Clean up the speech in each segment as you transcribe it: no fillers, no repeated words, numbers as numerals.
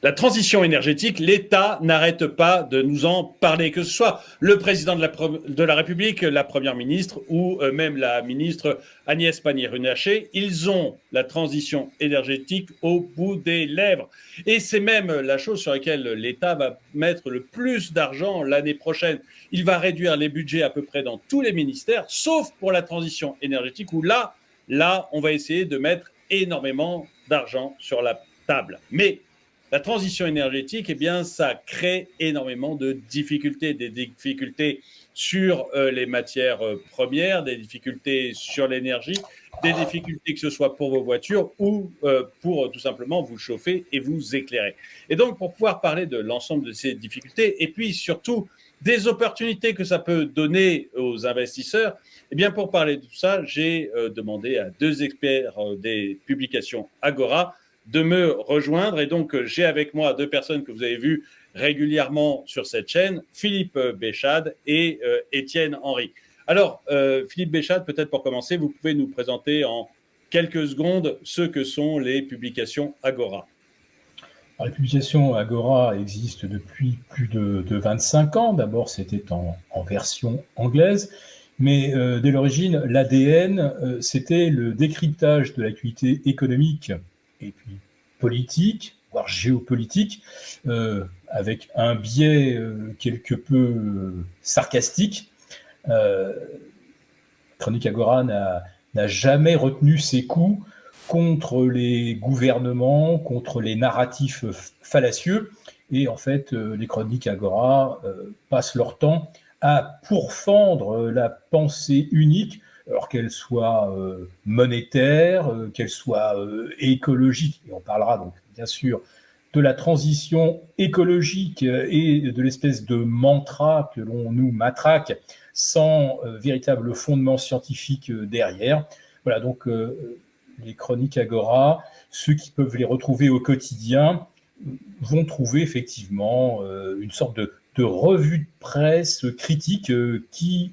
La transition énergétique, l'État n'arrête pas de nous en parler, que ce soit le président de la République, la première ministre ou même la ministre Agnès Pannier-Runacher. Ils ont la transition énergétique au bout des lèvres. Et c'est même la chose sur laquelle l'État va mettre le plus d'argent l'année prochaine. Il va réduire les budgets à peu près dans tous les ministères, sauf pour la transition énergétique, où là, on va essayer de mettre énormément d'argent sur la table. Mais la transition énergétique, eh bien, ça crée énormément de difficultés, des difficultés sur les matières premières, des difficultés sur l'énergie, des difficultés que ce soit pour vos voitures ou pour tout simplement vous chauffer et vous éclairer. Et donc, pour pouvoir parler de l'ensemble de ces difficultés et puis surtout des opportunités que ça peut donner aux investisseurs, eh bien, pour parler de tout ça, j'ai demandé à deux experts des publications Agora de me rejoindre. Et donc, j'ai avec moi deux personnes que vous avez vues régulièrement sur cette chaîne, Philippe Béchade et Étienne Henry. Alors, Philippe Béchade, peut-être pour commencer, vous pouvez nous présenter en quelques secondes ce que sont les publications Agora. Alors, les publications Agora existent depuis plus de 25 ans. D'abord, c'était en version anglaise. Mais dès l'origine, l'ADN, c'était le décryptage de l'actualité économique et puis politique, voire géopolitique, avec un biais quelque peu sarcastique. Chronique Agora n'a jamais retenu ses coups contre les gouvernements, contre les narratifs fallacieux. Et en fait, les chroniques Agora passent leur temps à pourfendre la pensée unique, alors qu'elle soit monétaire, qu'elle soit écologique. Et on parlera donc bien sûr de la transition écologique et de l'espèce de mantra que l'on nous matraque sans véritable fondement scientifique derrière. Voilà, donc les chroniques Agora, ceux qui peuvent les retrouver au quotidien, vont trouver effectivement une sorte de revue de presse critique qui,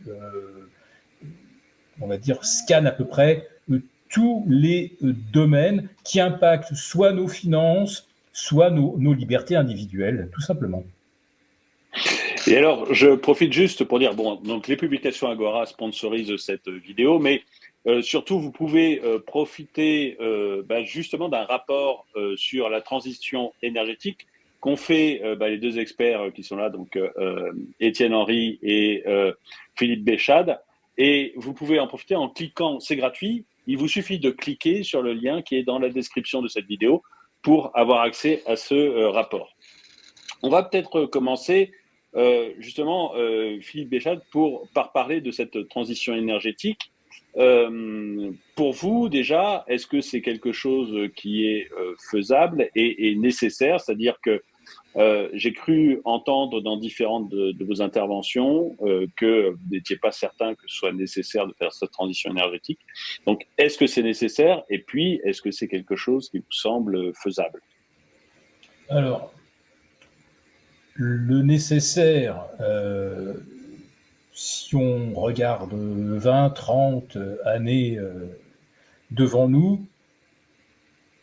on va dire, scanne à peu près tous les domaines qui impactent soit nos finances, soit nos libertés individuelles, tout simplement. Et alors, je profite juste pour dire, bon, donc les publications Agora sponsorisent cette vidéo, mais surtout, vous pouvez profiter justement d'un rapport sur la transition énergétique qu'ont fait les deux experts qui sont là, donc Étienne Henry et Philippe Béchade. Et vous pouvez en profiter en cliquant, c'est gratuit. Il vous suffit de cliquer sur le lien qui est dans la description de cette vidéo pour avoir accès à ce rapport. On va peut-être commencer justement, Philippe Béchade, par parler de cette transition énergétique. Pour vous, déjà, est-ce que c'est quelque chose qui est faisable et nécessaire? C'est-à-dire que j'ai cru entendre dans différentes de vos interventions que vous n'étiez pas certain que ce soit nécessaire de faire cette transition énergétique. Donc, est-ce que c'est nécessaire? Et puis, est-ce que c'est quelque chose qui vous semble faisable? Alors, le nécessaire, si on regarde 20, 30 années devant nous,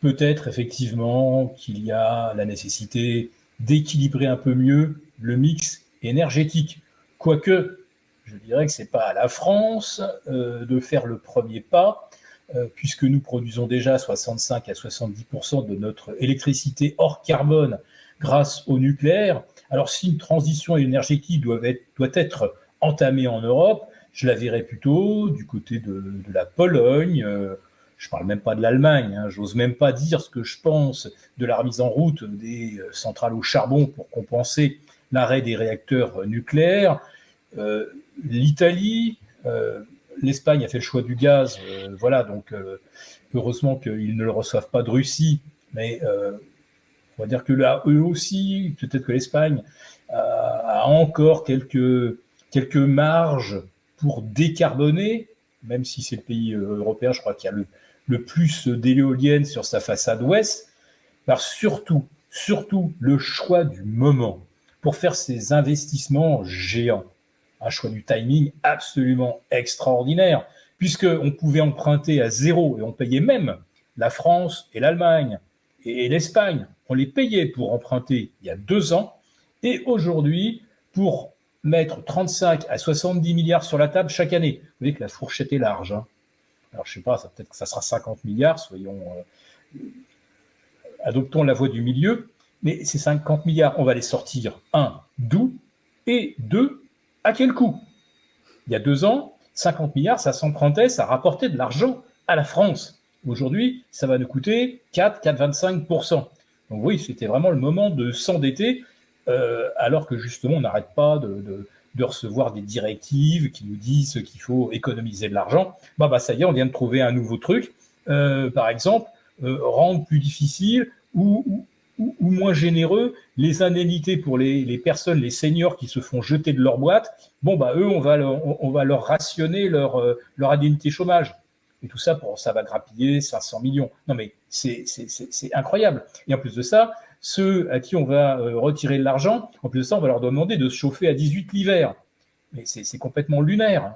peut-être effectivement qu'il y a la nécessité d'équilibrer un peu mieux le mix énergétique. Quoique, je dirais que ce n'est pas à la France de faire le premier pas, puisque nous produisons déjà 65 à 70% de notre électricité hors carbone grâce au nucléaire. Alors si une transition énergétique doit être entamée en Europe, je la verrais plutôt du côté de la Pologne. Je ne parle même pas de l'Allemagne, hein, j'ose même pas dire ce que je pense de la remise en route des centrales au charbon pour compenser l'arrêt des réacteurs nucléaires. L'Italie, l'Espagne a fait le choix du gaz, voilà, donc heureusement qu'ils ne le reçoivent pas de Russie, mais on va dire que là, eux aussi, peut-être que l'Espagne a encore quelques marges pour décarboner, même si c'est le pays européen, je crois qu'il y a le plus d'éoliennes sur sa façade ouest, par surtout le choix du moment pour faire ces investissements géants. Un choix du timing absolument extraordinaire, puisqu'on pouvait emprunter à zéro et on payait même la France et l'Allemagne et l'Espagne, on les payait pour emprunter il y a 2 ans, et aujourd'hui, pour mettre 35 à 70 milliards sur la table chaque année. Vous voyez que la fourchette est large. Hein. Alors, je ne sais pas, peut-être que ça sera 50 milliards, adoptons la voie du milieu, mais ces 50 milliards, on va les sortir, un, d'où, et deux, à quel coût? Il y a 2 ans, 50 milliards, ça s'empruntait, ça rapportait de l'argent à la France. Aujourd'hui, ça va nous coûter 4,25%. Donc oui, c'était vraiment le moment de s'endetter, alors que justement, on n'arrête pas de recevoir des directives qui nous disent qu'il faut économiser de l'argent. Ça y est, on vient de trouver un nouveau truc. Par exemple, rendre plus difficile ou moins généreux les indemnités pour les personnes, les seniors qui se font jeter de leur boîte. Eux, on va leur rationner leur indemnité chômage. Et tout ça, ça va grappiller 500 millions. Non, mais c'est incroyable. Et en plus de ça, ceux à qui on va retirer de l'argent, en plus de ça, on va leur demander de se chauffer à 18 l'hiver. Mais c'est complètement lunaire.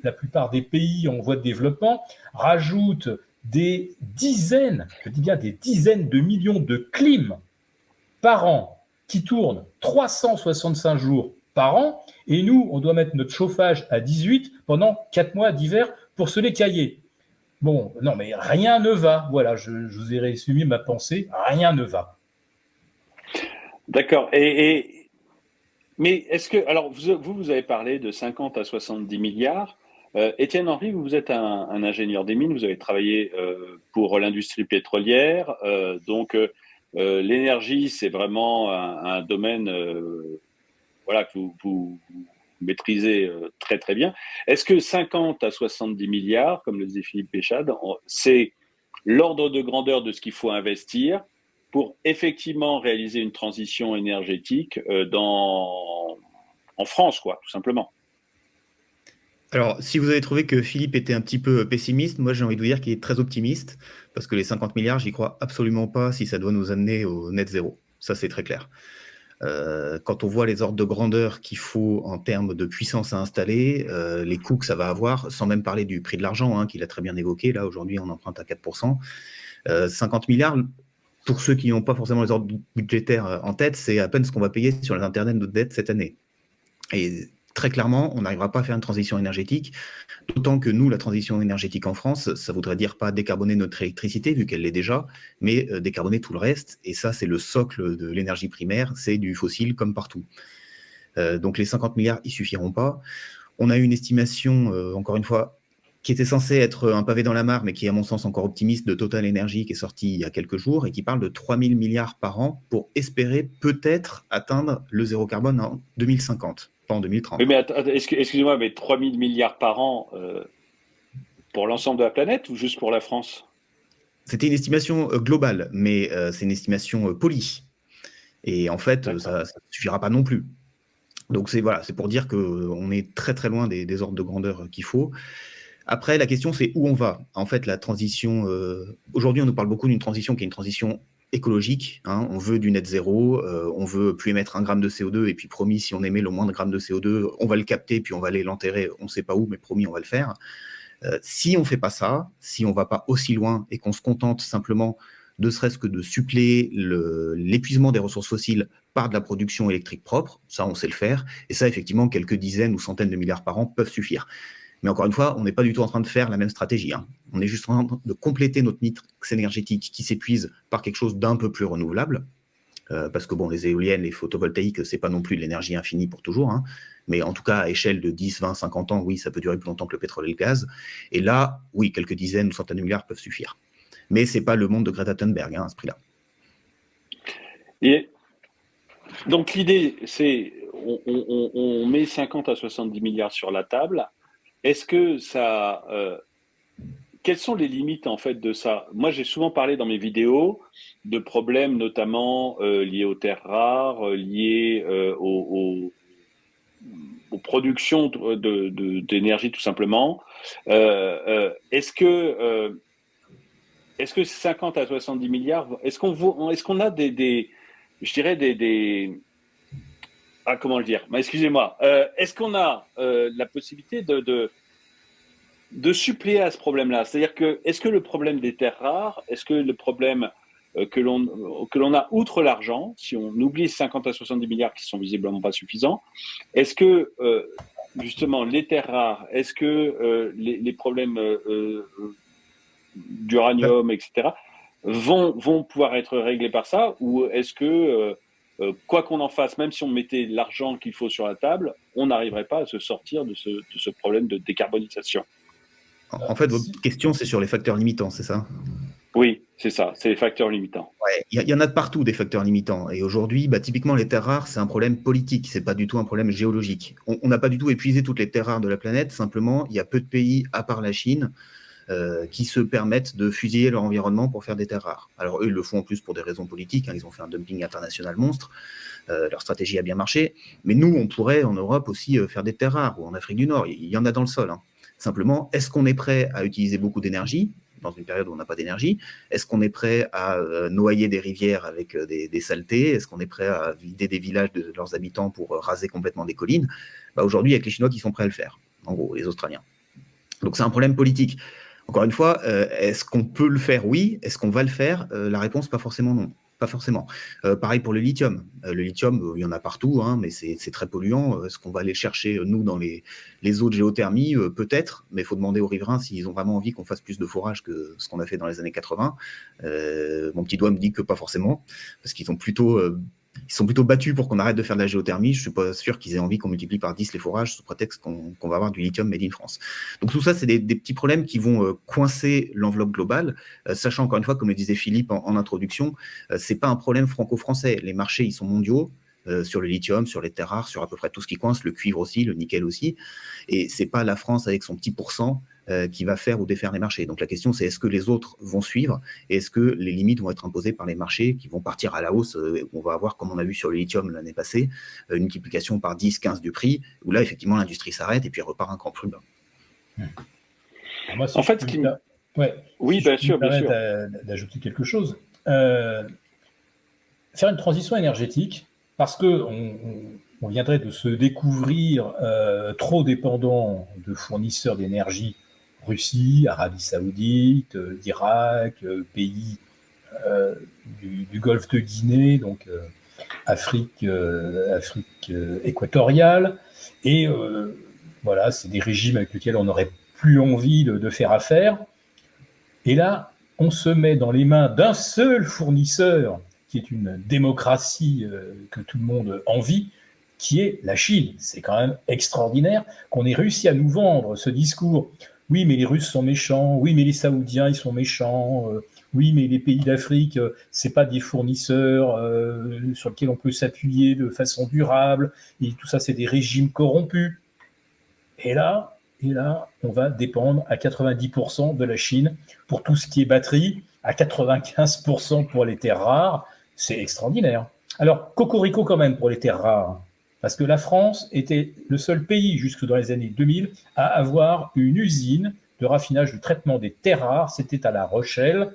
La plupart des pays en voie de développement rajoutent des dizaines, je dis bien des dizaines de millions de clims par an qui tournent 365 jours par an, et nous, on doit mettre notre chauffage à 18 pendant 4 mois d'hiver pour se les cailler. Bon, non, mais rien ne va. Voilà, je vous ai résumé ma pensée. Rien ne va. D'accord. Mais est-ce que, alors vous avez parlé de 50 à 70 milliards. Étienne Henry, vous êtes un ingénieur des mines, vous avez travaillé pour l'industrie pétrolière, donc l'énergie, c'est vraiment un domaine voilà, que vous maîtrisez très très bien. Est-ce que 50 à 70 milliards, comme le disait Philippe Péchade, c'est l'ordre de grandeur de ce qu'il faut investir pour effectivement réaliser une transition énergétique en France, quoi, tout simplement? Alors, si vous avez trouvé que Philippe était un petit peu pessimiste, moi j'ai envie de vous dire qu'il est très optimiste, parce que les 50 milliards, j'y crois absolument pas si ça doit nous amener au net zéro. Ça, c'est très clair. Quand on voit les ordres de grandeur qu'il faut en termes de puissance à installer, les coûts que ça va avoir, sans même parler du prix de l'argent, qu'il a très bien évoqué, là aujourd'hui on emprunte à 4%. 50 milliards, pour ceux qui n'ont pas forcément les ordres budgétaires en tête, c'est à peine ce qu'on va payer sur les internets de notre dette cette année. Et très clairement, on n'arrivera pas à faire une transition énergétique, d'autant que nous, la transition énergétique en France, ça voudrait dire pas décarboner notre électricité, vu qu'elle l'est déjà, mais décarboner tout le reste, et ça, c'est le socle de l'énergie primaire, c'est du fossile comme partout. Donc les 50 milliards, ils suffiront pas. On a eu une estimation, encore une fois, qui était censée être un pavé dans la mare, mais qui est à mon sens encore optimiste, de Total Energy, qui est sortie il y a quelques jours, et qui parle de 3 000 milliards par an pour espérer peut-être atteindre le zéro carbone en 2050. En 2030. Oui, mais excusez-moi, mais 3 000 milliards par an pour l'ensemble de la planète ou juste pour la France? C'était une estimation globale, mais c'est une estimation polie. Et en fait, ça ne suffira pas non plus. Donc c'est pour dire qu'on est très très loin des ordres de grandeur qu'il faut. Après, la question, c'est où on va. En fait, la transition... aujourd'hui, on nous parle beaucoup d'une transition qui est une transition écologique. On veut du net zéro, on veut plus émettre 1 gramme de CO2, et puis promis, si on émet le moins de grammes de CO2, on va le capter, puis on va aller l'enterrer, on ne sait pas où, mais promis, on va le faire. Si on ne fait pas ça, si on ne va pas aussi loin et qu'on se contente simplement, ne serait-ce que de suppléer l'épuisement des ressources fossiles par de la production électrique propre, ça, on sait le faire, et ça, effectivement, quelques dizaines ou centaines de milliards par an peuvent suffire. Mais encore une fois, on n'est pas du tout en train de faire la même stratégie. On est juste en train de compléter notre mix énergétique qui s'épuise par quelque chose d'un peu plus renouvelable. Parce que les éoliennes, les photovoltaïques, c'est pas non plus de l'énergie infinie pour toujours. Mais en tout cas, à échelle de 10, 20, 50 ans, oui, ça peut durer plus longtemps que le pétrole et le gaz. Et là, oui, quelques dizaines ou centaines de milliards peuvent suffire. Mais c'est pas le monde de Greta Thunberg, à ce prix-là. Et donc l'idée, c'est on met 50 à 70 milliards sur la table. Est-ce que ça... quelles sont les limites en fait de ça? Moi, j'ai souvent parlé dans mes vidéos de problèmes notamment liés aux terres rares, liés aux productions d'énergie tout simplement. Est-ce que 50 à 70 milliards, est-ce qu'on a je dirais comment le dire? Excusez-moi. Est-ce qu'on a la possibilité de suppléer à ce problème-là? C'est-à-dire que, est-ce que le problème des terres rares, est-ce que le problème que l'on a outre l'argent, si on oublie 50 à 70 milliards qui sont visiblement pas suffisants, est-ce que justement les terres rares, est-ce que les problèmes d'uranium, etc., vont pouvoir être réglés par ça, ou est-ce que quoi qu'on en fasse, même si on mettait l'argent qu'il faut sur la table, on n'arriverait pas à se sortir de ce problème de décarbonisation? En fait, votre question, c'est sur les facteurs limitants, c'est ça? Oui, c'est ça, c'est les facteurs limitants. Ouais, il y en a de partout des facteurs limitants. Et aujourd'hui, typiquement, les terres rares, c'est un problème politique, c'est pas du tout un problème géologique. On n'a pas du tout épuisé toutes les terres rares de la planète, simplement, il y a peu de pays, à part la Chine, qui se permettent de fusiller leur environnement pour faire des terres rares. Alors eux, ils le font en plus pour des raisons politiques, ils ont fait un dumping international monstre, leur stratégie a bien marché, mais nous, on pourrait en Europe aussi faire des terres rares, ou en Afrique du Nord, il y en a dans le sol. Simplement, est-ce qu'on est prêt à utiliser beaucoup d'énergie dans une période où on n'a pas d'énergie? Est-ce qu'on est prêt à noyer des rivières avec des saletés? Est-ce qu'on est prêt à vider des villages de leurs habitants pour raser complètement des collines? Aujourd'hui, il y a que les Chinois qui sont prêts à le faire, en gros, les Australiens. Donc c'est un problème politique. Encore une fois, est-ce qu'on peut le faire? Oui. Est-ce qu'on va le faire? La réponse, pas forcément non. Pas forcément. Pareil pour le lithium. Le lithium, il y en a partout, mais c'est très polluant. Est-ce qu'on va aller chercher, nous, dans les eaux de géothermie? Peut-être, mais il faut demander aux riverains s'ils ont vraiment envie qu'on fasse plus de forage que ce qu'on a fait dans les années 80. Mon petit doigt me dit que pas forcément, parce qu'ils sont plutôt battus pour qu'on arrête de faire de la géothermie. Je ne suis pas sûr qu'ils aient envie qu'on multiplie par 10 les forages sous prétexte qu'on va avoir du lithium made in France. Donc tout ça, c'est des petits problèmes qui vont coincer l'enveloppe globale, sachant encore une fois, comme le disait Philippe en introduction, ce n'est pas un problème franco-français. Les marchés, ils sont mondiaux. Sur le lithium, sur les terres rares, sur à peu près tout ce qui coince, le cuivre aussi, le nickel aussi. Et ce n'est pas la France avec son petit pourcent qui va faire ou défaire les marchés. Donc la question, c'est est-ce que les autres vont suivre et est-ce que les limites vont être imposées par les marchés qui vont partir à la hausse? On va avoir, comme on a vu sur le lithium l'année passée, une multiplication par 10, 15 du prix, où là, effectivement, l'industrie s'arrête et puis elle repart un cran plus bas. Moi, si en fait, oui, bien sûr, bien sûr. D'ajouter quelque chose. Faire une transition énergétique, parce qu'on viendrait de se découvrir trop dépendant de fournisseurs d'énergie, Russie, Arabie Saoudite, d'Irak, pays du golfe de Guinée, donc Afrique équatoriale, et voilà, c'est des régimes avec lesquels on n'aurait plus envie de faire affaire. Et là, on se met dans les mains d'un seul fournisseur, qui est une démocratie que tout le monde envie, qui est la Chine. C'est quand même extraordinaire qu'on ait réussi à nous vendre ce discours. Oui, mais les Russes sont méchants. Oui, mais les Saoudiens, ils sont méchants. Oui, mais les pays d'Afrique, c'est pas des fournisseurs sur lesquels on peut s'appuyer de façon durable. Et tout ça, c'est des régimes corrompus. Et là, on va dépendre à 90% de la Chine pour tout ce qui est batterie, à 95% pour les terres rares. C'est extraordinaire. Alors, cocorico quand même pour les terres rares, parce que la France était le seul pays, jusque dans les années 2000, à avoir une usine de raffinage, de traitement des terres rares. C'était à La Rochelle,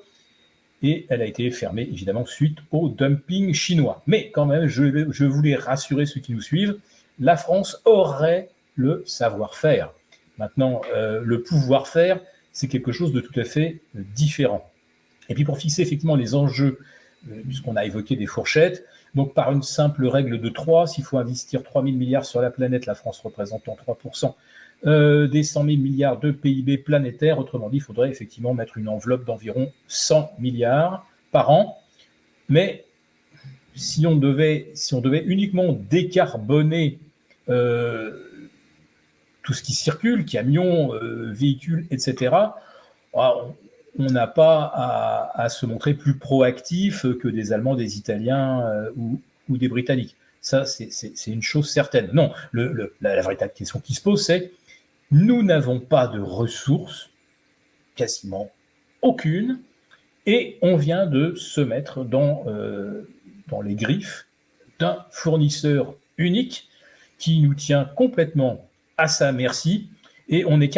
et elle a été fermée, évidemment, suite au dumping chinois. Mais quand même, je voulais rassurer ceux qui nous suivent, la France aurait le savoir-faire. Maintenant, le pouvoir-faire, c'est quelque chose de tout à fait différent. Et puis pour fixer effectivement les enjeux, puisqu'on a évoqué des fourchettes, donc par une simple règle de 3, s'il faut investir 3 000 milliards sur la planète, la France représentant 3% des 100 000 milliards de PIB planétaire, autrement dit, il faudrait effectivement mettre une enveloppe d'environ 100 milliards par an. Mais si on devait uniquement décarboner tout ce qui circule, camions, véhicules, etc., on n'a pas à se montrer plus proactif que des Allemands, des Italiens ou des Britanniques. Ça, c'est une chose certaine. Non, la véritable question qui se pose, c'est nous n'avons pas de ressources, quasiment aucune, et on vient de se mettre dans les griffes d'un fournisseur unique qui nous tient complètement à sa merci. Et on est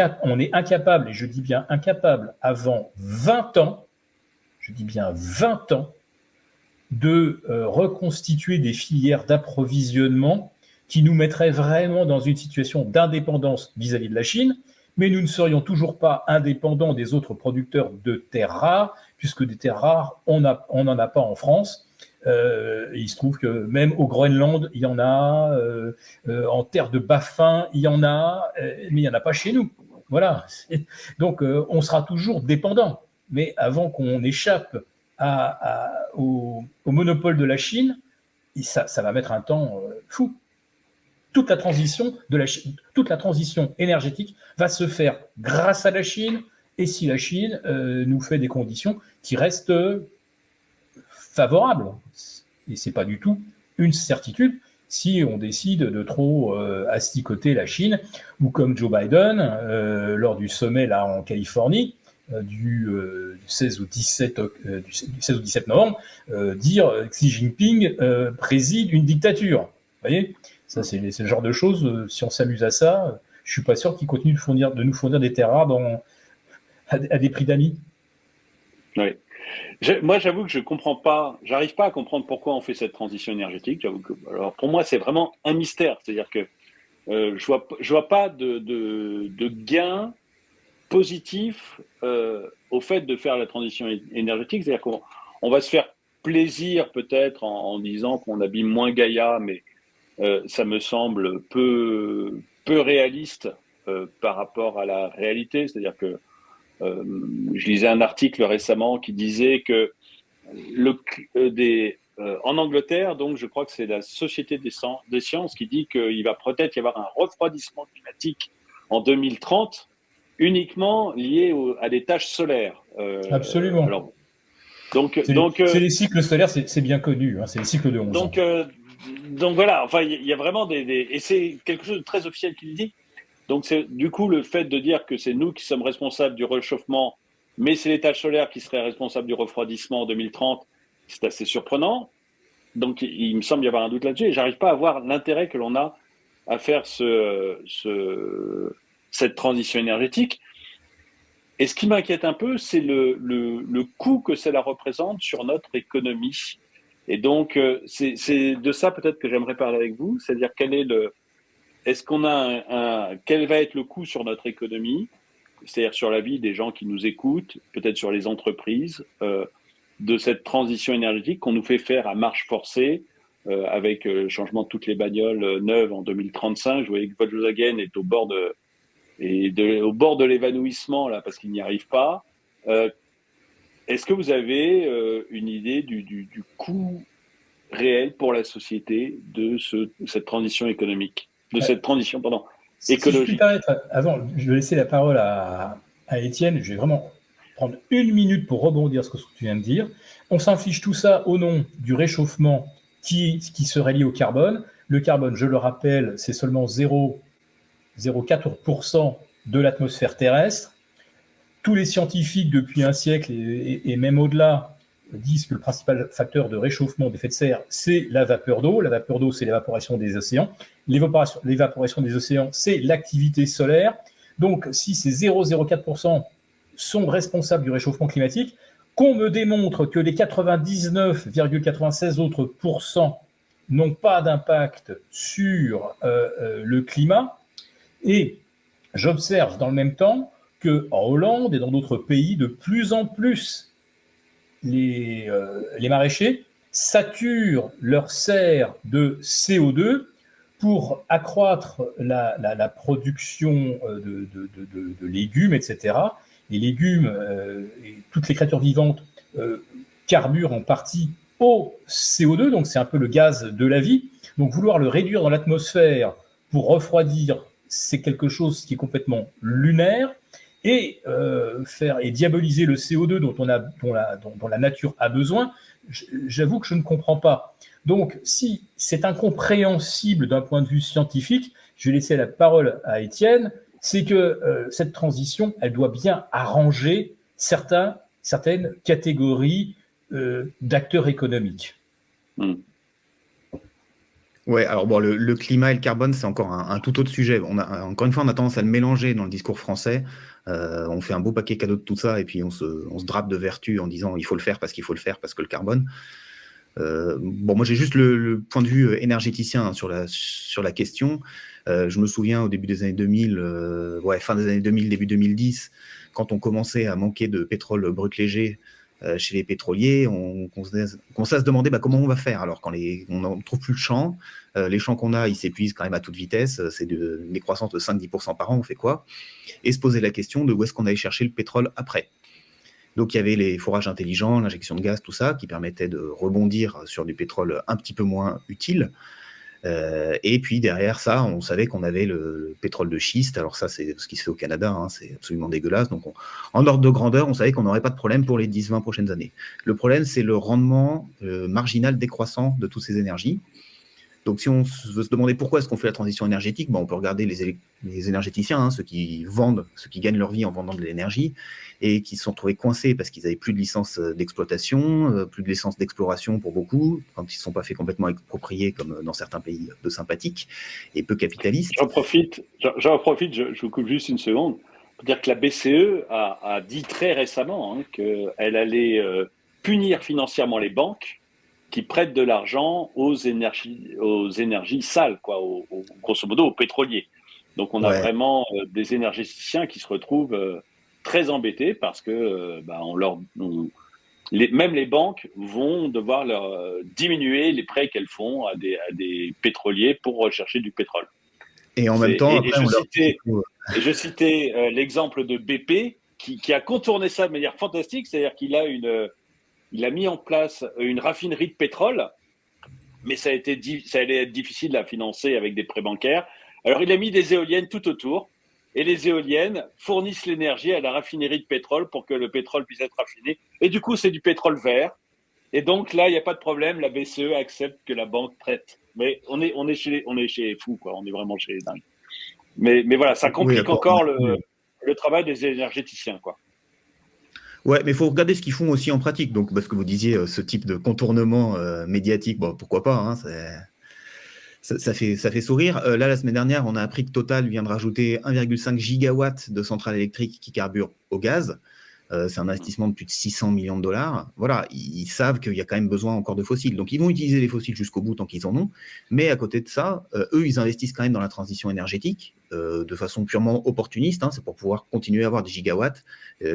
incapable, et je dis bien incapable, avant 20 ans, je dis bien 20 ans, de reconstituer des filières d'approvisionnement qui nous mettraient vraiment dans une situation d'indépendance vis-à-vis de la Chine, mais nous ne serions toujours pas indépendants des autres producteurs de terres rares puisque des terres rares, on n'en a pas en France. Et il se trouve que même au Groenland, il y en a, en terre de bas-fin, il y en a, mais il n'y en a pas chez nous. Voilà. Donc, on sera toujours dépendant. Mais avant qu'on échappe au monopole de la Chine, ça va mettre un temps fou. Toute la transition énergétique va se faire grâce à la Chine, et si la Chine nous fait des conditions qui restent favorables. Et c'est pas du tout une certitude si on décide de trop asticoter la Chine, ou comme Joe Biden, lors du sommet là en Californie, du 16 au 17 novembre, dire Xi Jinping préside une dictature. Vous voyez, ça c'est le genre de choses, si on s'amuse à ça, je suis pas sûr qu'il continue de nous fournir des terres rares à des prix d'amis. Oui. Moi, j'avoue que j'arrive pas à comprendre pourquoi on fait cette transition énergétique. Alors, pour moi, c'est vraiment un mystère. C'est-à-dire que je vois pas de gain positif au fait de faire la transition énergétique. C'est-à-dire qu'on va se faire plaisir peut-être en disant qu'on abîme moins Gaïa, mais ça me semble peu réaliste par rapport à la réalité. C'est-à-dire que je lisais un article récemment qui disait que en Angleterre, donc je crois que c'est la Société des sciences qui dit qu'il va peut-être y avoir un refroidissement climatique en 2030 uniquement lié à des tâches solaires. Absolument. Alors, c'est les cycles solaires, c'est bien connu, hein, c'est les cycles de 11 ans. Donc voilà, enfin il y a vraiment et c'est quelque chose de très officiel qui le dit. Donc, c'est du coup le fait de dire que c'est nous qui sommes responsables du réchauffement, mais c'est les tâches solaires qui seraient responsables du refroidissement en 2030, c'est assez surprenant. Donc, il me semble y avoir un doute là-dessus et j'arrive pas à voir l'intérêt que l'on a à faire cette transition énergétique. Et ce qui m'inquiète un peu, c'est le coût que cela représente sur notre économie. Et donc, c'est de ça peut-être que j'aimerais parler avec vous, c'est-à-dire est-ce qu'on a quel va être le coût sur notre économie, c'est-à-dire sur la vie des gens qui nous écoutent, peut-être sur les entreprises, de cette transition énergétique qu'on nous fait faire à marche forcée, avec le changement de toutes les bagnoles neuves en 2035. Je voyais que Volkswagen est au bord de l'évanouissement là parce qu'il n'y arrive pas. Est-ce que vous avez une idée du coût réel pour la société de cette transition économique? De cette transition, écologique. Si je puis permettre, avant, je vais laisser la parole à Étienne. Je vais vraiment prendre 1 minute pour rebondir sur ce que tu viens de dire. On s'inflige tout ça au nom du réchauffement qui serait lié au carbone. Le carbone, je le rappelle, c'est seulement 0,04% de l'atmosphère terrestre. Tous les scientifiques, depuis un siècle et même au-delà, disent que le principal facteur de réchauffement d'effet de serre, c'est la vapeur d'eau. La vapeur d'eau, c'est l'évaporation des océans. L'évaporation des océans, c'est l'activité solaire. Donc, si ces 0,04% sont responsables du réchauffement climatique, qu'on me démontre que les 99,96 autres pourcents n'ont pas d'impact sur le climat, et j'observe dans le même temps qu'en Hollande et dans d'autres pays, de plus en plus, les maraîchers saturent leurs serres de CO2 pour accroître la production de légumes, etc. Les légumes et toutes les créatures vivantes carburent en partie au CO2, donc c'est un peu le gaz de la vie. Donc vouloir le réduire dans l'atmosphère pour refroidir, c'est quelque chose qui est complètement lunaire. Et diaboliser le CO2 dont la nature a besoin, j'avoue que je ne comprends pas. Donc, si c'est incompréhensible d'un point de vue scientifique, je vais laisser la parole à Étienne, c'est que cette transition, elle doit bien arranger certaines catégories d'acteurs économiques. Ouais, alors bon, le climat et le carbone, c'est encore un tout autre sujet. Encore une fois, on a tendance à le mélanger dans le discours français. On fait un beau paquet cadeau de tout ça et puis on se drape de vertu en disant il faut le faire parce que le carbone. Moi j'ai juste le point de vue énergéticien sur la question. Je me souviens au début des années 2000, fin des années 2000, début 2010, quand on commençait à manquer de pétrole brut léger, chez les pétroliers, qu'on se demander comment on va faire. Alors, quand on ne trouve plus de champs, les champs qu'on a, ils s'épuisent quand même à toute vitesse. C'est des croissances de 5-10% par an, on fait quoi? Et se poser la question de où est-ce qu'on allait chercher le pétrole après. Donc, il y avait les forages intelligents, l'injection de gaz, tout ça, qui permettait de rebondir sur du pétrole un petit peu moins utile. Et puis derrière ça, on savait qu'on avait le pétrole de schiste. Alors ça, c'est ce qui se fait au Canada, hein, c'est absolument dégueulasse. Donc en ordre de grandeur, on savait qu'on n'aurait pas de problème pour les 10-20 prochaines années. Le problème, c'est le rendement marginal décroissant de toutes ces énergies. Donc si on veut se demander pourquoi est-ce qu'on fait la transition énergétique, on peut regarder les énergéticiens, hein, ceux qui gagnent leur vie en vendant de l'énergie, et qui se sont trouvés coincés parce qu'ils n'avaient plus de licence d'exploitation, plus de licence d'exploration pour beaucoup, quand ils ne se sont pas fait complètement expropriés comme dans certains pays peu sympathiques et peu capitalistes. J'en profite, je vous coupe juste une seconde, pour dire que la BCE a dit très récemment qu'elle allait punir financièrement les banques qui prêtent de l'argent aux énergies sales, grosso modo aux pétroliers. Donc on a vraiment des énergéticiens qui se retrouvent très embêtés parce que même les banques vont devoir leur diminuer les prêts qu'elles font à des pétroliers pour rechercher du pétrole. Et en même temps, je citais l'exemple de BP qui a contourné ça de manière fantastique, c'est-à-dire qu'il a mis en place une raffinerie de pétrole, mais ça allait être difficile à financer avec des prêts bancaires. Alors il a mis des éoliennes tout autour, et les éoliennes fournissent l'énergie à la raffinerie de pétrole pour que le pétrole puisse être raffiné. Et du coup, c'est du pétrole vert. Et donc là, il n'y a pas de problème, la BCE accepte que la banque prête. Mais on est chez les fous, on est vraiment chez les dingues. Mais voilà, ça complique encore le travail des énergéticiens, Ouais, mais il faut regarder ce qu'ils font aussi en pratique. Donc, parce que vous disiez ce type de contournement médiatique, pourquoi pas, hein, ça fait sourire. Là, la semaine dernière, on a appris que Total vient de rajouter 1,5 gigawatts de centrales électriques qui carburent au gaz. C'est un investissement de plus de 600 millions de dollars. Voilà, ils savent qu'il y a quand même besoin encore de fossiles. Donc, ils vont utiliser les fossiles jusqu'au bout tant qu'ils en ont. Mais à côté de ça, eux, ils investissent quand même dans la transition énergétique de façon purement opportuniste. Hein, c'est pour pouvoir continuer à avoir des gigawatts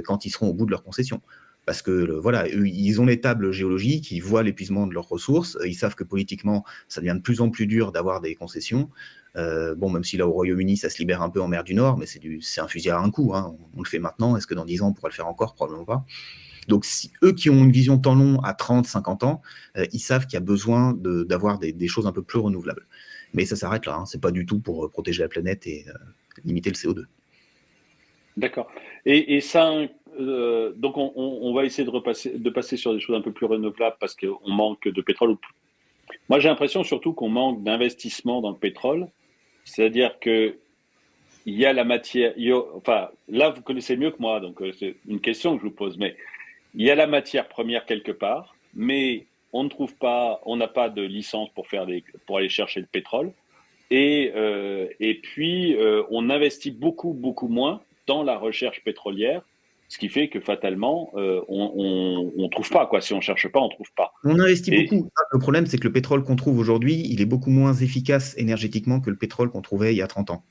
quand ils seront au bout de leur concession. Parce que eux, ils ont les tables géologiques, ils voient l'épuisement de leurs ressources, ils savent que politiquement, ça devient de plus en plus dur d'avoir des concessions. Même si là au Royaume-Uni, ça se libère un peu en mer du Nord, mais c'est un fusil à un coup. Hein. On le fait maintenant, est-ce que dans 10 ans, on pourra le faire encore? Probablement pas. Donc, eux qui ont une vision de temps long à 30, 50 ans, ils savent qu'il y a besoin d'avoir des choses un peu plus renouvelables. Mais ça s'arrête là, hein. C'est pas du tout pour protéger la planète et limiter le CO2. D'accord. Et ça, donc on va essayer de passer sur des choses un peu plus renouvelables parce qu'on manque de pétrole. Moi, j'ai l'impression surtout qu'on manque d'investissement dans le pétrole. C'est-à-dire qu'il y a la matière. Là, vous connaissez mieux que moi, donc c'est une question que je vous pose. Mais il y a la matière première quelque part, mais on n'a pas de licence pour aller chercher le pétrole. Et puis, on investit beaucoup, beaucoup moins dans la recherche pétrolière, ce qui fait que fatalement, on trouve pas, Si on cherche pas, on trouve pas. On investit beaucoup. Le problème, c'est que le pétrole qu'on trouve aujourd'hui, il est beaucoup moins efficace énergétiquement que le pétrole qu'on trouvait il y a 30 ans.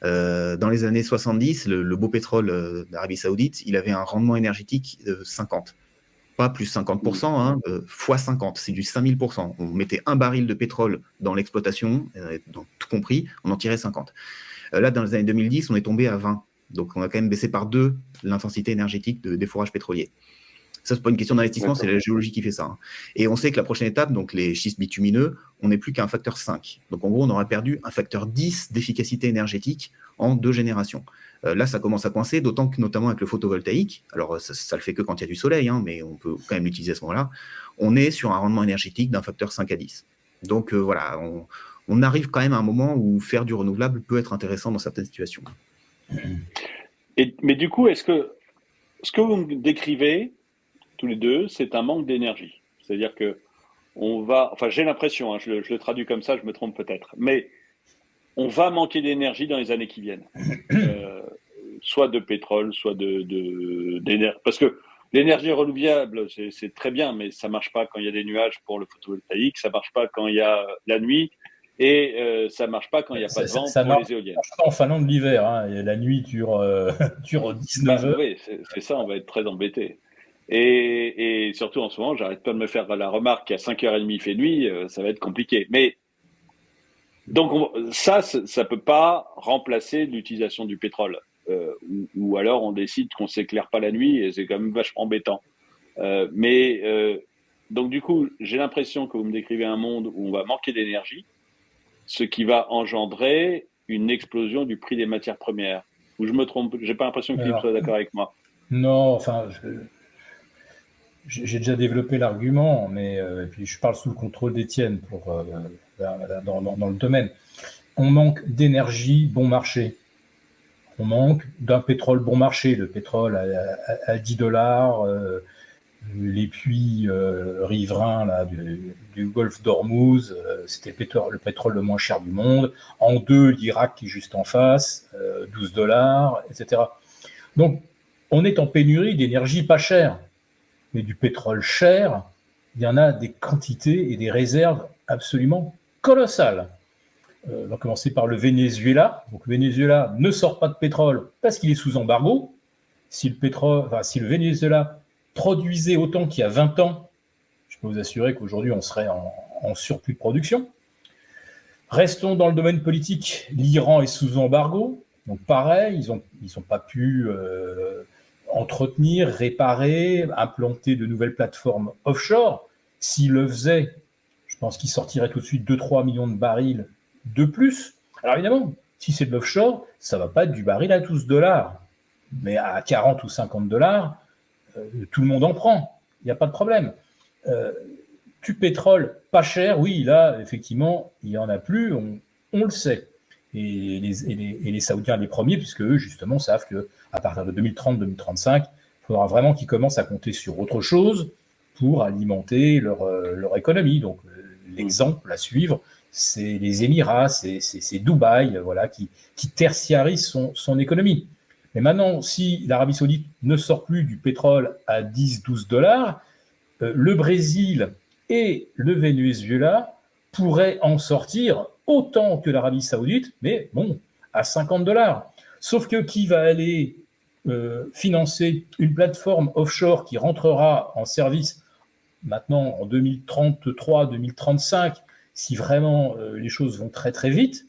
Dans les années 70, le beau pétrole d'Arabie Saoudite, il avait un rendement énergétique de 50. Pas plus 50%, fois 50, c'est du 5000%. On mettait un baril de pétrole dans l'exploitation, donc tout compris, on en tirait 50. Là, dans les années 2010, on est tombé à 20. Donc, on a quand même baissé par 2 l'intensité énergétique des forages pétroliers. Ça, c'est pas une question d'investissement, c'est la géologie qui fait ça. Hein. Et on sait que la prochaine étape, donc les schistes bitumineux, on n'est plus qu'à un facteur 5. Donc, en gros, on aura perdu un facteur 10 d'efficacité énergétique en 2 générations. Là, ça commence à coincer, d'autant que, notamment avec le photovoltaïque, alors ça le fait que quand il y a du soleil, hein, mais on peut quand même l'utiliser à ce moment-là, on est sur un rendement énergétique d'un facteur 5 à 10. Donc, voilà, on arrive quand même à un moment où faire du renouvelable peut être intéressant dans certaines situations. Mais du coup, est-ce que ce que vous me décrivez, tous les deux, c'est un manque d'énergie? C'est-à-dire que j'ai l'impression, je le traduis comme ça, je me trompe peut-être, mais on va manquer d'énergie dans les années qui viennent. Soit de pétrole, soit d'énergie. Parce que l'énergie renouvelable, c'est très bien, mais ça marche pas quand il y a des nuages pour le photovoltaïque, ça marche pas quand il y a la nuit, et ça marche pas quand il n'y a pas de vent pour les éoliennes. Ça marche pas en Finlande l'hiver, hein, et la nuit dure 19 heures. Oui, c'est ça, on va être très embêtés. Et surtout en ce moment, j'arrête pas de me faire la remarque qu'à 5h30 il fait nuit, ça va être compliqué. Mais donc ça peut pas remplacer l'utilisation du pétrole. Ou alors on décide qu'on s'éclaire pas la nuit et c'est quand même vachement embêtant. Mais donc du coup, j'ai l'impression que vous me décrivez un monde où on va manquer d'énergie, ce qui va engendrer une explosion du prix des matières premières. Ou je me trompe, j'ai pas l'impression que Philippe Alors, soit d'accord avec moi. non, enfin, j'ai déjà développé l'argument, mais et puis je parle sous le contrôle d'Étienne dans le domaine. On manque d'énergie bon marché. On manque d'un pétrole bon marché. Le pétrole à 10 dollars, les puits riverains là, du golfe d'Ormuz, c'était le pétrole le moins cher du monde. En deux, l'Irak qui est juste en face, 12 dollars, etc. Donc, on est en pénurie d'énergie pas chère, mais du pétrole cher, il y en a des quantités et des réserves absolument colossales. On va commencer par le Venezuela. Donc, le Venezuela ne sort pas de pétrole parce qu'il est sous embargo. Si le Venezuela produisait autant qu'il y a 20 ans, je peux vous assurer qu'aujourd'hui, on serait en surplus de production. Restons dans le domaine politique. L'Iran est sous embargo. Donc, pareil, ils n'ont pas pu entretenir, réparer, implanter de nouvelles plateformes offshore. S'ils le faisaient, je pense qu'ils sortiraient tout de suite 2-3 millions de barils de plus. Alors évidemment, si c'est de l'offshore, ça ne va pas être du baril à 12 dollars. Mais à 40 ou 50 dollars, tout le monde en prend. Il n'y a pas de problème. Du pétrole pas cher, oui, là, effectivement, il n'y en a plus, on le sait. Et les Saoudiens les premiers, puisque eux, justement, savent qu'à partir de 2030-2035, il faudra vraiment qu'ils commencent à compter sur autre chose pour alimenter leur économie. Donc, l'exemple à suivre, c'est les Émirats, c'est Dubaï, voilà, qui tertiarisent son économie. Mais maintenant, si l'Arabie Saoudite ne sort plus du pétrole à 10-12 dollars, le Brésil et le Venezuela pourraient en sortir autant que l'Arabie Saoudite, mais bon, à 50 dollars. Sauf que qui va aller financer une plateforme offshore qui rentrera en service maintenant en 2033-2035, si vraiment les choses vont très très vite,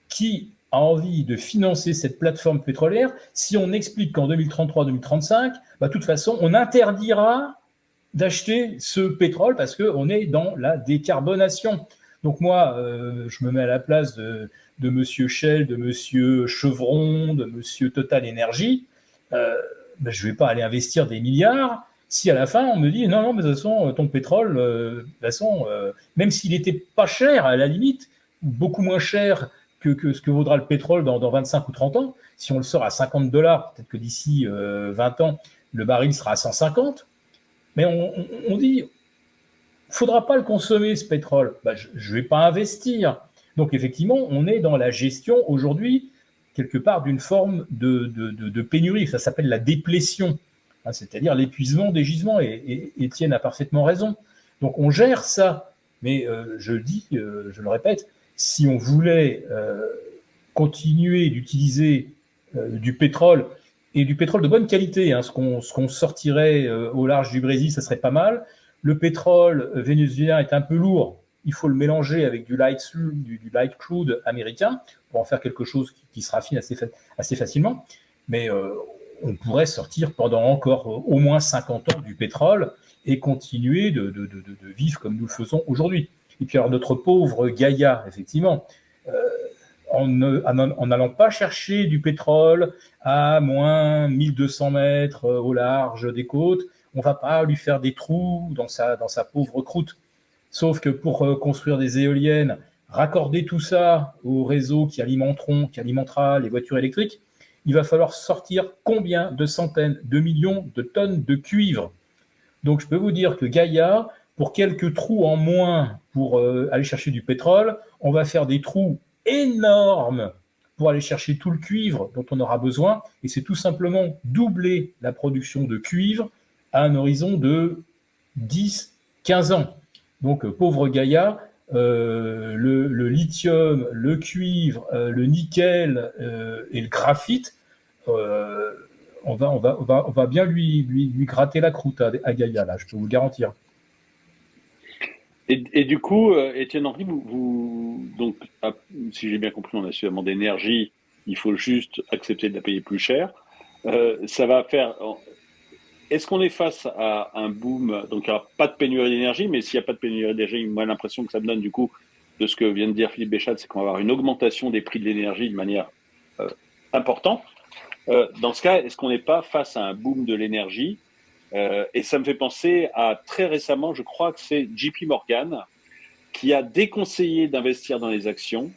qui a envie de financer cette plateforme pétrolière si on explique qu'en 2033-2035, de toute façon, on interdira d'acheter ce pétrole parce qu'on est dans la décarbonation. Donc moi, je me mets à la place de monsieur Shell, de monsieur Chevron, de monsieur Total Energy. Je ne vais pas aller investir des milliards si à la fin on me dit non, mais de toute façon, ton pétrole, de toute façon, même s'il n'était pas cher à la limite, beaucoup moins cher que ce que vaudra le pétrole dans 25 ou 30 ans, si on le sort à 50 dollars, peut-être que d'ici 20 ans, le baril sera à 150. Mais on dit, il ne faudra pas le consommer, ce pétrole. Je ne vais pas investir. Donc, effectivement, on est dans la gestion, aujourd'hui, quelque part, d'une forme de pénurie. Ça s'appelle la déplétion, c'est-à-dire l'épuisement des gisements. Et Étienne a parfaitement raison. Donc, on gère ça. Mais je le répète, si on voulait continuer d'utiliser du pétrole, et du pétrole de bonne qualité, ce qu'on sortirait au large du Brésil, ça serait pas mal. Le pétrole vénézuélien est un peu lourd, il faut le mélanger avec du light crude américain pour en faire quelque chose qui se raffine assez facilement. Mais on pourrait sortir pendant encore au moins 50 ans du pétrole et continuer de vivre comme nous le faisons aujourd'hui. Et puis alors notre pauvre Gaïa, effectivement, en n'allant pas chercher du pétrole à moins 1200 mètres au large des côtes, on ne va pas lui faire des trous dans sa pauvre croûte. Sauf que pour construire des éoliennes, raccorder tout ça au réseau qui alimentera les voitures électriques, il va falloir sortir combien de centaines de millions de tonnes de cuivre. Donc je peux vous dire que Gaïa, pour quelques trous en moins pour aller chercher du pétrole, on va faire des trous énormes pour aller chercher tout le cuivre dont on aura besoin, et c'est tout simplement doubler la production de cuivre à un horizon de 10-15 ans. Donc, pauvre Gaïa, le lithium, le cuivre, le nickel et le graphite on va bien lui gratter la croûte à Gaïa, là, je peux vous le garantir. Et du coup, Étienne Henry, donc, si j'ai bien compris, on a suffisamment d'énergie, il faut juste accepter de la payer plus cher. Ça va faire. Est-ce qu'on est face à un boom? Donc, il n'y aura pas de pénurie d'énergie, mais s'il n'y a pas de pénurie d'énergie, moi, l'impression que ça me donne, du coup, de ce que vient de dire Philippe Béchat, c'est qu'on va avoir une augmentation des prix de l'énergie de manière importante. Dans ce cas, est-ce qu'on n'est pas face à un boom de l'énergie? Et ça me fait penser à très récemment, je crois que c'est JP Morgan qui a déconseillé d'investir dans les actions.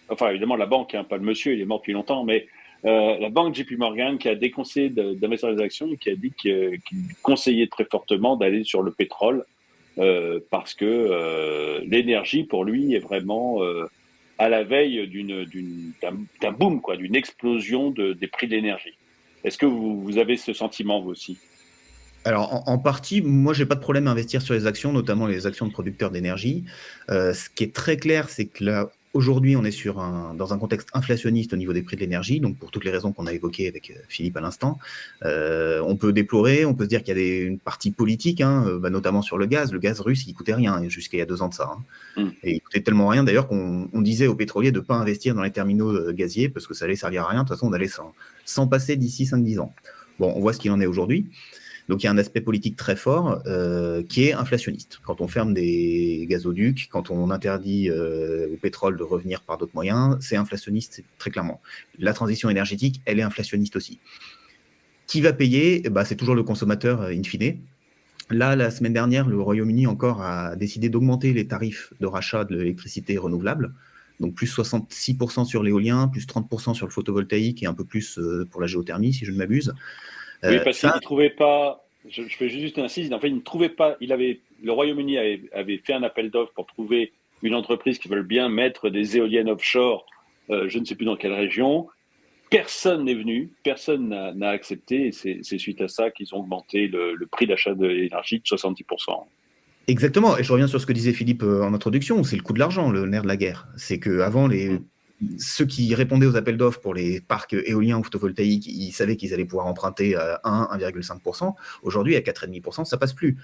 Enfin, évidemment, la banque, pas le monsieur, il est mort depuis longtemps, mais la banque JP Morgan qui a déconseillé d'investir dans les actions et qui a dit qu'il conseillait très fortement d'aller sur le pétrole parce que l'énergie, pour lui, est vraiment à la veille d'un boom, quoi, d'une explosion des prix de l'énergie. Est-ce que vous avez ce sentiment, vous aussi? Alors, en partie, moi, j'ai pas de problème à investir sur les actions, notamment les actions de producteurs d'énergie. Ce qui est très clair, c'est que là, aujourd'hui, on est dans un contexte inflationniste au niveau des prix de l'énergie, donc pour toutes les raisons qu'on a évoquées avec Philippe à l'instant. On peut déplorer, on peut se dire qu'il y a une partie politique, notamment sur le gaz. Le gaz russe, il coûtait rien jusqu'à il y a 2 ans de ça. Et il coûtait tellement rien, d'ailleurs, qu'on disait aux pétroliers de ne pas investir dans les terminaux gaziers parce que ça allait servir à rien. De toute façon, on allait s'en passer d'ici 5-10 ans. Bon, on voit ce qu'il en est aujourd'hui. Donc il y a un aspect politique très fort qui est inflationniste. Quand on ferme des gazoducs, quand on interdit au pétrole de revenir par d'autres moyens, c'est inflationniste très clairement. La transition énergétique, elle est inflationniste aussi. Qui va payer? C'est toujours le consommateur in fine. Là, la semaine dernière, le Royaume-Uni encore a décidé d'augmenter les tarifs de rachat de l'électricité renouvelable. Donc plus 66% sur l'éolien, plus 30% sur le photovoltaïque et un peu plus pour la géothermie, si je ne m'abuse. Oui, parce qu'il ne trouvait pas, je fais juste un insiste, en fait, il ne trouvait pas, le Royaume-Uni avait fait un appel d'offres pour trouver une entreprise qui veut bien mettre des éoliennes offshore, je ne sais plus dans quelle région. Personne n'est venu, personne n'a accepté, et c'est suite à ça qu'ils ont augmenté le prix d'achat de l'énergie de 70%. Exactement, et je reviens sur ce que disait Philippe en introduction, c'est le coût de l'argent, le nerf de la guerre. C'est qu'avant, ceux qui répondaient aux appels d'offres pour les parcs éoliens ou photovoltaïques, ils savaient qu'ils allaient pouvoir emprunter à 1,5%. Aujourd'hui, à 4,5%, ça passe plus.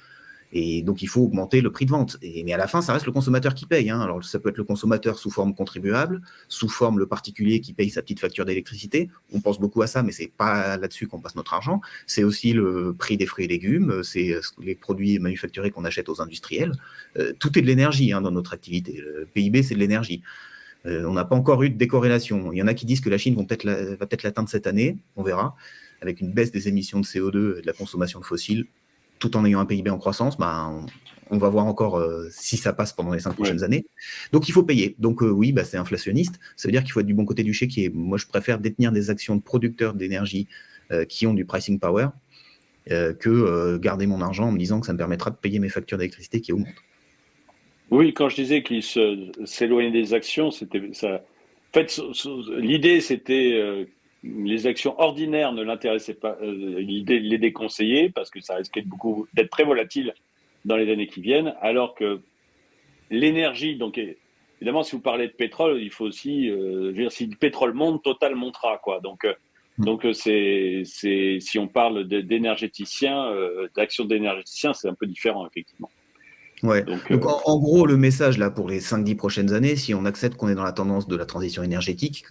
Et donc, il faut augmenter le prix de vente. Mais à la fin, ça reste le consommateur qui paye. Alors, ça peut être le consommateur sous forme contribuable, sous forme le particulier qui paye sa petite facture d'électricité. On pense beaucoup à ça, mais c'est pas là-dessus qu'on passe notre argent. C'est aussi le prix des fruits et légumes, c'est les produits manufacturés qu'on achète aux industriels. Tout est de l'énergie dans notre activité. Le PIB, c'est de l'énergie. On n'a pas encore eu de décorrélation. Il y en a qui disent que la Chine va peut-être l'atteindre cette année, on verra, avec une baisse des émissions de CO2 et de la consommation de fossiles, tout en ayant un PIB en croissance. On va voir encore si ça passe pendant les 5 prochaines années. Donc, il faut payer. Donc, oui, c'est inflationniste. Ça veut dire qu'il faut être du bon côté du chéquier. Moi, je préfère détenir des actions de producteurs d'énergie qui ont du pricing power que garder mon argent en me disant que ça me permettra de payer mes factures d'électricité qui augmentent. Oui, quand je disais qu'il s'éloignait des actions, c'était ça. En fait, l'idée, c'était les actions ordinaires ne l'intéressaient pas. L'idée de les déconseiller parce que ça risquait d'être très volatile dans les années qui viennent, alors que l'énergie, donc évidemment, si vous parlez de pétrole, il faut aussi, si le pétrole monte, Total montera, quoi. Donc si on parle d'énergéticiens, d'actions d'énergéticiens, c'est un peu différent, effectivement. Ouais. Donc en gros, le message là pour les 5-10 prochaines années, si on accepte qu'on est dans la tendance de la transition énergétique,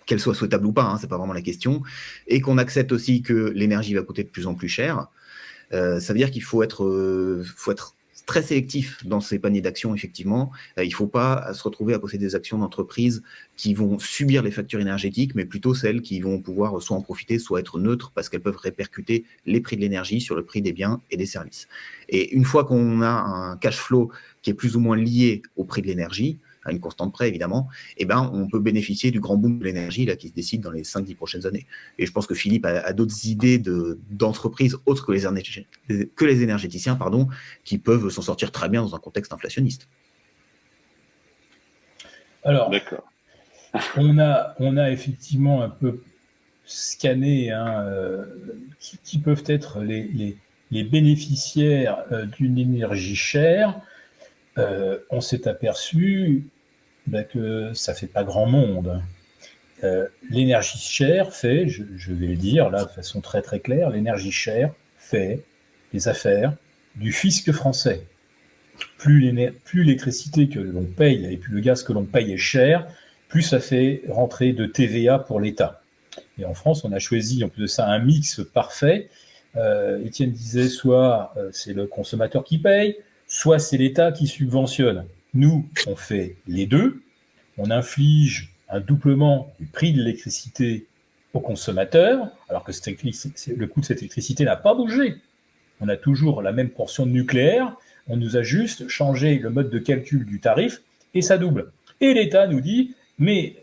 qu'elle soit souhaitable ou pas, c'est pas vraiment la question, et qu'on accepte aussi que l'énergie va coûter de plus en plus cher, ça veut dire qu'il faut être très sélectif dans ces paniers d'actions, effectivement. Il ne faut pas se retrouver à posséder des actions d'entreprise qui vont subir les factures énergétiques, mais plutôt celles qui vont pouvoir soit en profiter, soit être neutres, parce qu'elles peuvent répercuter les prix de l'énergie sur le prix des biens et des services. Et une fois qu'on a un cash flow qui est plus ou moins lié au prix de l'énergie, à une constante près évidemment, on peut bénéficier du grand boom de l'énergie là, qui se décide dans les 5-10 prochaines années. Et je pense que Philippe a d'autres idées d'entreprises autres que les énergéticiens qui peuvent s'en sortir très bien dans un contexte inflationniste. Alors, on a effectivement un peu scanné qui peuvent être les bénéficiaires d'une énergie chère. On s'est aperçu que ça ne fait pas grand monde. l'énergie chère fait, je vais le dire là de façon très très claire, l'énergie chère fait les affaires du fisc français. Plus l'électricité que l'on paye et plus le gaz que l'on paye est cher, plus ça fait rentrer de TVA pour l'État. Et en France, on a choisi en plus de ça un mix parfait. Étienne disait soit c'est le consommateur qui paye, soit c'est l'État qui subventionne. Nous, on fait les deux. On inflige un doublement du prix de l'électricité aux consommateurs, alors que le coût de cette électricité n'a pas bougé. On a toujours la même portion de nucléaire, on nous a juste changé le mode de calcul du tarif et ça double. Et l'État nous dit, mais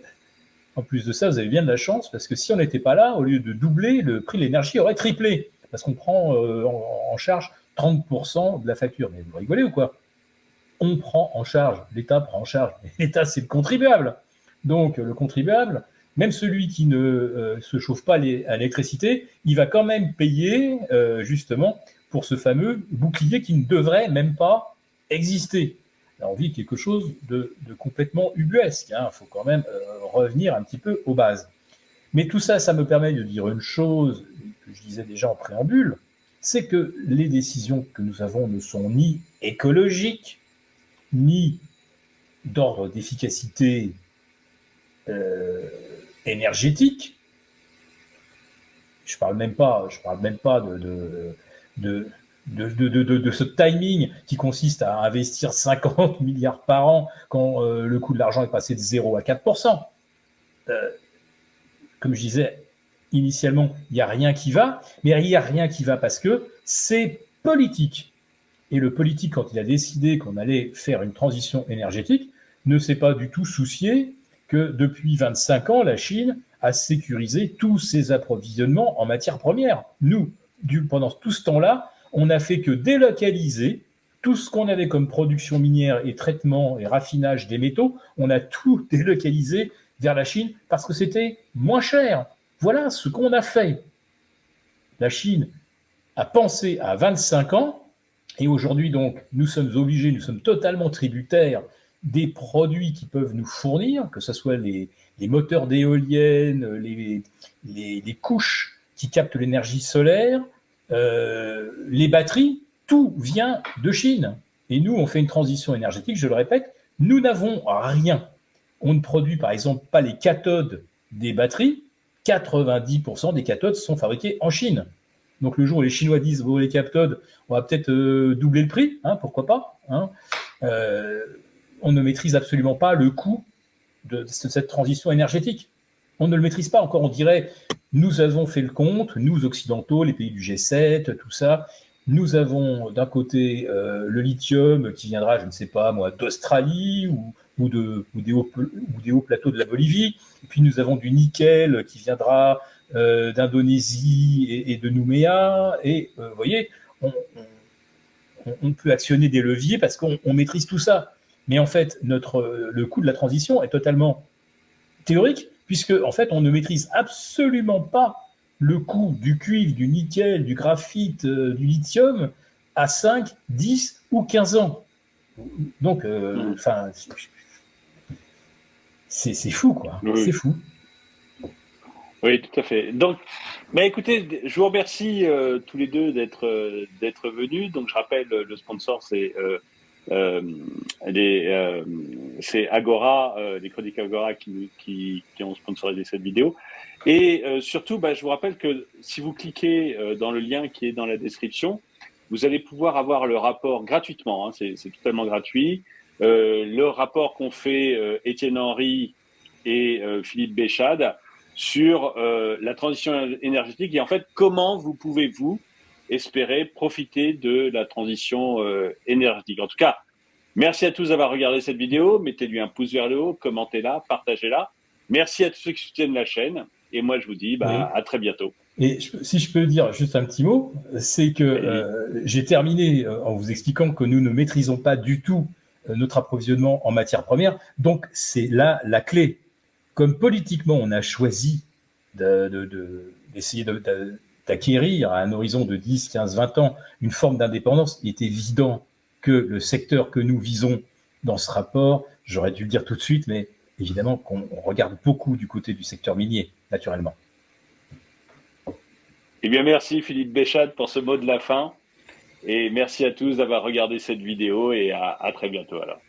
en plus de ça, vous avez bien de la chance, parce que si on n'était pas là, au lieu de doubler, le prix de l'énergie aurait triplé, parce qu'on prend en charge 30% de la facture. Mais vous rigolez ou quoi? On prend en charge, l'État prend en charge. L'État, c'est le contribuable. Donc, le contribuable, même celui qui ne se chauffe pas à l'électricité, il va quand même payer, justement, pour ce fameux bouclier qui ne devrait même pas exister. Alors, on vit quelque chose de complètement ubuesque. Il faut quand même revenir un petit peu aux bases. Mais tout ça, ça me permet de dire une chose que je disais déjà en préambule, c'est que les décisions que nous avons ne sont ni écologiques, ni d'ordre d'efficacité énergétique. Je parle même pas de ce timing qui consiste à investir 50 milliards par an quand le coût de l'argent est passé de 0 à 4%. Comme je disais initialement, il n'y a rien qui va, mais il n'y a rien qui va parce que c'est politique. Et le politique, quand il a décidé qu'on allait faire une transition énergétique, ne s'est pas du tout soucié que depuis 25 ans, la Chine a sécurisé tous ses approvisionnements en matières premières. Nous, pendant tout ce temps-là, on n'a fait que délocaliser tout ce qu'on avait comme production minière et traitement et raffinage des métaux, on a tout délocalisé vers la Chine parce que c'était moins cher. Voilà ce qu'on a fait. La Chine a pensé à 25 ans, et aujourd'hui, donc, nous sommes obligés, nous sommes totalement tributaires des produits qu'ils peuvent nous fournir, que ce soit les moteurs d'éoliennes, les couches qui captent l'énergie solaire, les batteries, tout vient de Chine. Et nous, on fait une transition énergétique, je le répète, nous n'avons rien. On ne produit, par exemple, pas les cathodes des batteries. 90% des cathodes sont fabriquées en Chine. Donc le jour où les Chinois disent les cathodes, on va peut-être doubler le prix, pourquoi pas. On ne maîtrise absolument pas le coût de cette transition énergétique. On ne le maîtrise pas encore. On dirait, nous avons fait le compte, nous occidentaux, les pays du G7, tout ça. Nous avons d'un côté le lithium qui viendra, je ne sais pas moi, d'Australie ou des hauts plateaux de la Bolivie. Et puis nous avons du nickel qui viendra d'Indonésie et de Nouméa. Et vous voyez, on peut actionner des leviers parce qu'on maîtrise tout ça. Mais en fait, le coût de la transition est totalement théorique, puisque en fait, on ne maîtrise absolument pas le coût du cuivre, du nickel, du graphite, du lithium à 5, 10 ou 15 ans. Donc, c'est fou, quoi. Oui. C'est fou. Oui, tout à fait. Donc, écoutez, je vous remercie tous les deux d'être venus. Donc, je rappelle, le sponsor, c'est Agora, les chroniques Agora qui ont sponsorisé cette vidéo. Et surtout, je vous rappelle que si vous cliquez dans le lien qui est dans la description, vous allez pouvoir avoir le rapport gratuitement. C'est totalement gratuit. Le rapport qu'ont fait Étienne Henry et Philippe Béchade sur la transition énergétique et en fait comment vous pouvez espérer profiter de la transition énergétique. En tout cas, merci à tous d'avoir regardé cette vidéo. Mettez-lui un pouce vers le haut, commentez-la, partagez-la. Merci à tous ceux qui soutiennent la chaîne. Et moi, je vous dis à très bientôt. Et si je peux dire juste un petit mot, c'est que j'ai terminé en vous expliquant que nous ne maîtrisons pas du tout notre approvisionnement en matières premières. Donc, c'est là la clé. Comme politiquement, on a choisi d'essayer d'acquérir à un horizon de 10, 15, 20 ans une forme d'indépendance, il est évident que le secteur que nous visons dans ce rapport, j'aurais dû le dire tout de suite, mais évidemment qu'on regarde beaucoup du côté du secteur minier, naturellement. Eh bien, merci Philippe Béchade pour ce mot de la fin. Et merci à tous d'avoir regardé cette vidéo et à très bientôt alors.